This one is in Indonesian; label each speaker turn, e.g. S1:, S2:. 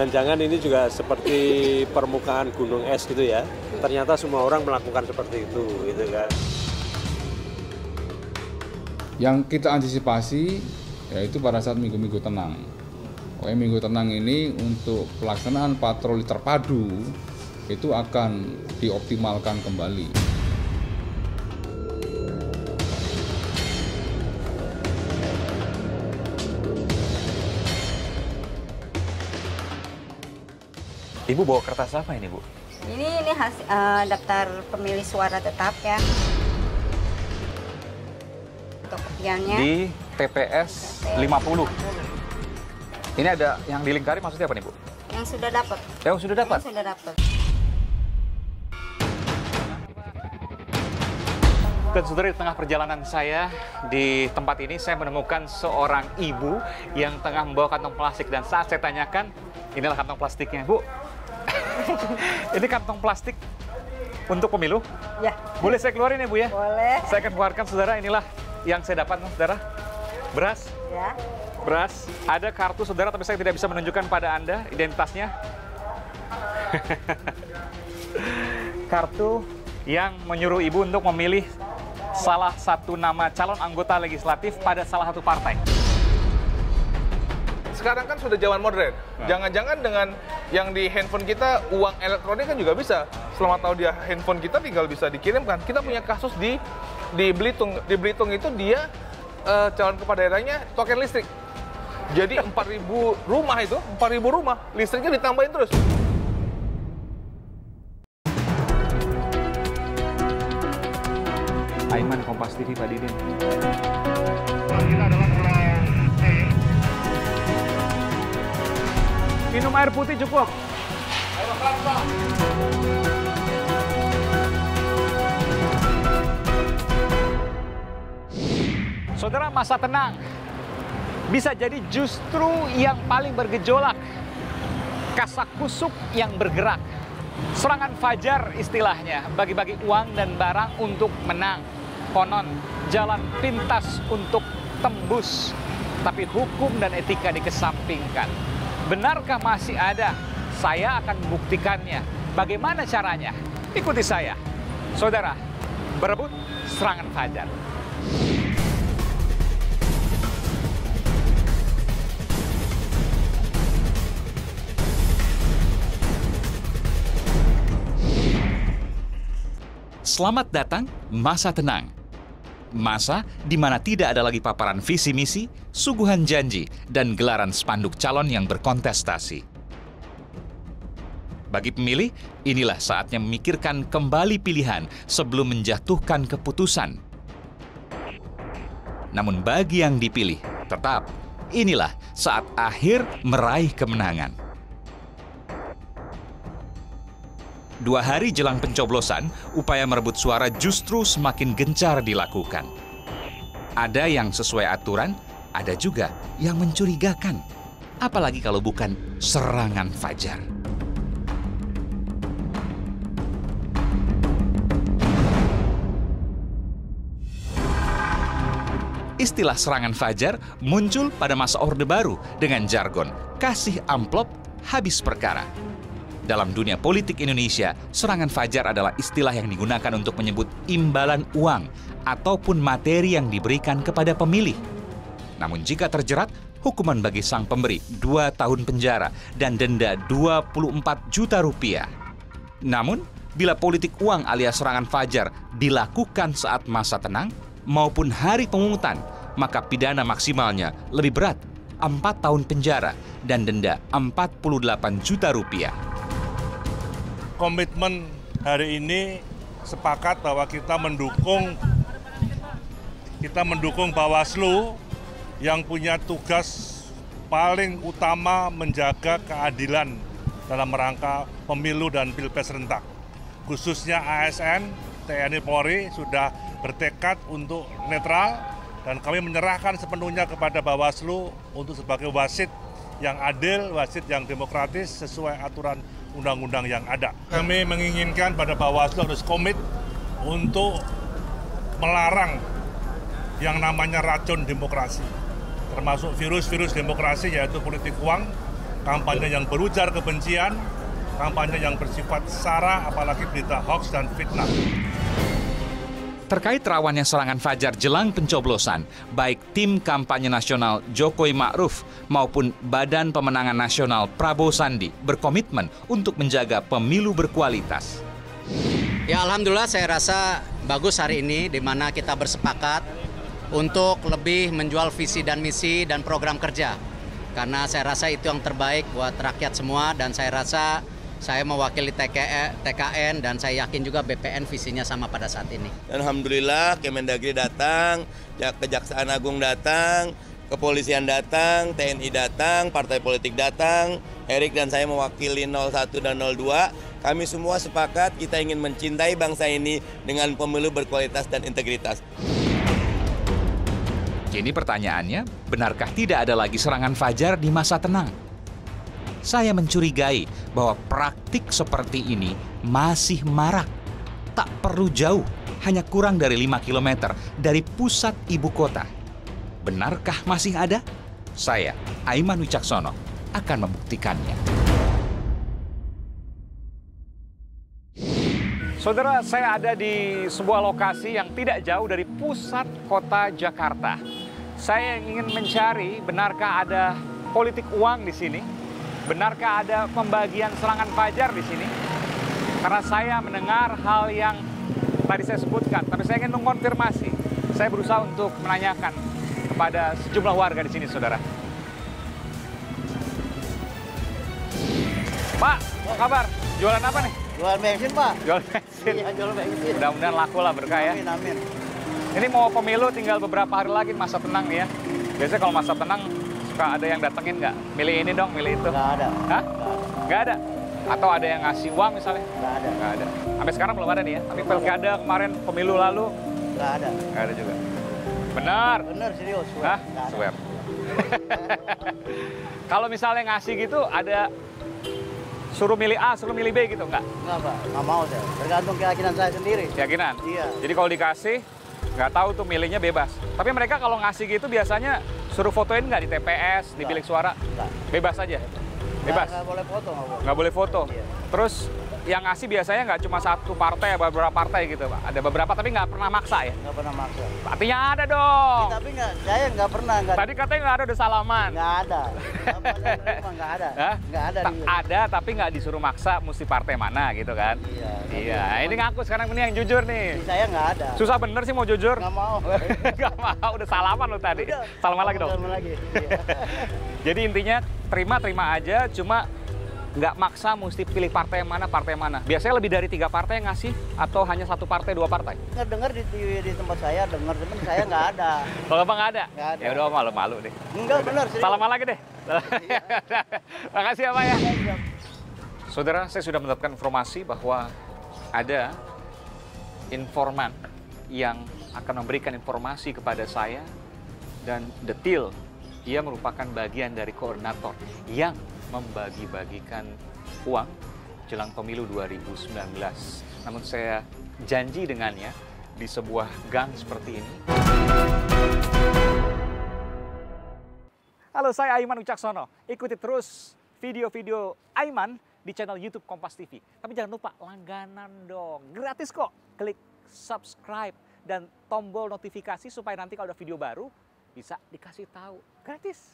S1: Jangan-jangan ini juga seperti permukaan gunung es gitu ya. Ternyata semua orang melakukan seperti itu, gitu kan.
S2: Yang kita antisipasi yaitu pada saat minggu-minggu tenang. Minggu tenang ini untuk pelaksanaan patroli terpadu itu akan dioptimalkan kembali.
S3: Ibu bawa kertas apa ini, Bu?
S4: Ini daftar pemilih suara tetap ya. Untuk kopiannya.
S3: Di TPS 50. Ini ada yang dilingkari maksudnya apa nih, Bu?
S4: Yang sudah dapat.
S3: Yang sudah dapat?
S4: Yang sudah dapat.
S3: Dan saudara, di tengah perjalanan saya di tempat ini, saya menemukan seorang ibu yang tengah membawa kantong plastik. Dan saat saya tanyakan, inilah kantong plastiknya, Bu. Ini kantong plastik untuk pemilu?
S4: Ya.
S3: Boleh saya keluarin ya, Bu ya?
S4: Boleh.
S3: Saya akan keluarkan, saudara. Inilah yang saya dapat, saudara. Beras.
S4: Ya.
S3: Beras. Ada kartu, saudara, tapi saya tidak bisa menunjukkan pada Anda identitasnya. Kartu yang menyuruh ibu untuk memilih salah satu nama calon anggota legislatif pada salah satu partai.
S5: Sekarang kan sudah zaman modern. Jangan-jangan dengan yang di handphone kita, uang elektronik kan juga bisa. Selama tahu dia handphone kita tinggal bisa dikirimkan. Kita punya kasus di Belitung. Di Belitung itu dia calon kepala daerahnya token listrik. Jadi 4.000 rumah itu, 4.000 rumah, listriknya ditambahin terus.
S3: Aiman, Kompas TV, Pak Didin.
S5: Kita adalah
S3: Minum air putih cukup. Saudara, masa tenang bisa jadi justru yang paling bergejolak. Kasakusuk yang bergerak. Serangan fajar istilahnya, bagi-bagi uang dan barang untuk menang. Konon, jalan pintas untuk tembus. Tapi hukum dan etika dikesampingkan. Benarkah masih ada? Saya akan membuktikannya. Bagaimana caranya? Ikuti saya. Saudara, berebut serangan fajar. Selamat datang masa tenang. Masa di mana tidak ada lagi paparan visi misi, suguhan janji, dan gelaran spanduk calon yang berkontestasi. Bagi pemilih, inilah saatnya memikirkan kembali pilihan sebelum menjatuhkan keputusan. Namun bagi yang dipilih, tetap inilah saat akhir meraih kemenangan. 2 hari jelang pencoblosan, upaya merebut suara justru semakin gencar dilakukan. Ada yang sesuai aturan, ada juga yang mencurigakan. Apalagi kalau bukan serangan fajar. Istilah serangan fajar muncul pada masa Orde Baru dengan jargon kasih amplop, habis perkara. Dalam dunia politik Indonesia, serangan fajar adalah istilah yang digunakan untuk menyebut imbalan uang ataupun materi yang diberikan kepada pemilih. Namun jika terjerat, hukuman bagi sang pemberi 2 tahun penjara dan denda 24 juta rupiah. Namun, bila politik uang alias serangan fajar dilakukan saat masa tenang maupun hari pemungutan, maka pidana maksimalnya lebih berat, 4 tahun penjara dan denda 48 juta rupiah.
S6: Komitmen hari ini sepakat bahwa kita mendukung Bawaslu yang punya tugas paling utama menjaga keadilan dalam rangka pemilu dan pilpres serentak. Khususnya ASN, TNI Polri sudah bertekad untuk netral dan kami menyerahkan sepenuhnya kepada Bawaslu untuk sebagai wasit yang adil, wasit yang demokratis sesuai aturan undang-undang yang ada. Kami menginginkan pada Bawaslu harus komit untuk melarang yang namanya racun demokrasi, termasuk virus-virus demokrasi yaitu politik uang kampanye yang berujar kebencian, kampanye yang bersifat sara, apalagi berita hoax dan fitnah.
S3: Terkait rawannya serangan fajar jelang pencoblosan, baik tim kampanye nasional Jokowi Ma'ruf maupun Badan Pemenangan Nasional Prabowo Sandi berkomitmen untuk menjaga pemilu berkualitas.
S7: Ya, alhamdulillah saya rasa bagus hari ini di mana kita bersepakat untuk lebih menjual visi dan misi dan program kerja. Karena saya rasa itu yang terbaik buat rakyat semua, dan saya rasa saya mewakili TKN dan saya yakin juga BPN visinya sama pada saat ini.
S8: Alhamdulillah Kemendagri datang, Kejaksaan Agung datang, Kepolisian datang, TNI datang, partai politik datang, Erik dan saya mewakili 01 dan 02. Kami semua sepakat kita ingin mencintai bangsa ini dengan pemilu berkualitas dan integritas.
S3: Kini pertanyaannya, benarkah tidak ada lagi serangan fajar di masa tenang? Saya mencurigai bahwa praktik seperti ini masih marak. Tak perlu jauh, hanya kurang dari 5 km dari pusat ibu kota. Benarkah masih ada? Saya, Aiman Wicaksono, akan membuktikannya.
S9: Saudara, saya ada di sebuah lokasi yang tidak jauh dari pusat kota Jakarta. Saya ingin mencari, benarkah ada politik uang di sini? Benarkah ada pembagian serangan fajar di sini? Karena saya mendengar hal yang tadi saya sebutkan, tapi saya ingin mengkonfirmasi. Saya berusaha untuk menanyakan kepada sejumlah warga di sini, saudara. Pak, apa kabar? Jualan apa nih?
S10: Jual bensin, Pak.
S9: Jual bensin.
S10: Iya, jual bensin.
S9: Mudah-mudahan laku lah, berkah ya.
S10: Amin, amin.
S9: Ini mau pemilu tinggal beberapa hari lagi, masa tenang nih ya. Biasanya kalau masa tenang suka ada yang datengin nggak? Milih ini dong, milih itu.
S10: Nggak ada.
S9: Hah? Nggak ada? Atau ada yang ngasih uang misalnya?
S10: Nggak ada.
S9: Nggak ada. Sampai sekarang belum ada nih ya. Tapi pilkada kemarin, pemilu lalu
S10: Nggak ada.
S9: nggak ada juga. Benar.
S10: Bener, serius.
S9: Hah?
S10: Nggak ada.
S9: Swear. Kalau misalnya ngasih gitu, ada suruh milih A, suruh milih B gitu nggak?
S10: Nggak, Pak. Nggak mau saya. Tergantung keyakinan saya sendiri.
S9: Keyakinan?
S10: Iya.
S9: Jadi kalau dikasih, nggak tahu tuh milihnya bebas. Tapi mereka kalau ngasih gitu biasanya suruh fotoin nggak di TPS, di bilik suara?
S10: Nggak.
S9: Bebas aja? Bebas?
S10: Nggak boleh foto, nggak boleh.
S9: Nggak boleh foto?
S10: Iya.
S9: Terus yang ngasih biasanya nggak cuma satu partai, beberapa partai gitu, Pak? Ada beberapa tapi nggak pernah maksa ya?
S10: Nggak pernah maksa.
S9: Artinya ada dong!
S10: Tapi nggak, saya nggak pernah. Nggak,
S9: Tadi katanya nggak ada, udah salaman.
S10: nggak ada. Apa saya terima, nggak ada.
S9: Hah?
S10: Nggak ada.
S9: Ada, tapi nggak disuruh maksa mesti partai mana gitu kan?
S10: Iya.
S9: Iya, ini ngaku sekarang ini yang jujur nih.
S10: Saya nggak ada.
S9: Susah bener sih mau jujur.
S10: Nggak mau.
S9: Nggak mau, udah salaman lo tadi.
S10: Udah.
S9: Salaman lagi dong.
S10: Salaman lagi. Iya.
S9: Jadi intinya terima aja, cuma nggak maksa mesti pilih partai yang mana, partai yang mana. Biasanya lebih dari 3 partai yang ngasih, atau hanya 1 partai, 2 partai?
S10: Dengar di TV di tempat saya, dengar, teman saya nggak ada.
S9: Kalau Bapak nggak ada?
S10: Nggak ada.
S9: Ya udah malu deh.
S10: Enggak, benar. Serius.
S9: Salaman lagi deh. Makasih ya Pak ya.
S10: Iya.
S9: Saudara, saya sudah mendapatkan informasi bahwa ada informan yang akan memberikan informasi kepada saya, dan detil ia merupakan bagian dari koordinator yang membagi-bagikan uang jelang pemilu 2019. Namun saya janji dengannya di sebuah gang seperti ini. Halo, saya Aiman Wicaksono. Ikuti terus video-video Aiman di channel YouTube Kompas TV. Tapi jangan lupa langganan dong, gratis kok. Klik subscribe dan tombol notifikasi supaya nanti kalau ada video baru bisa dikasih tahu. Gratis.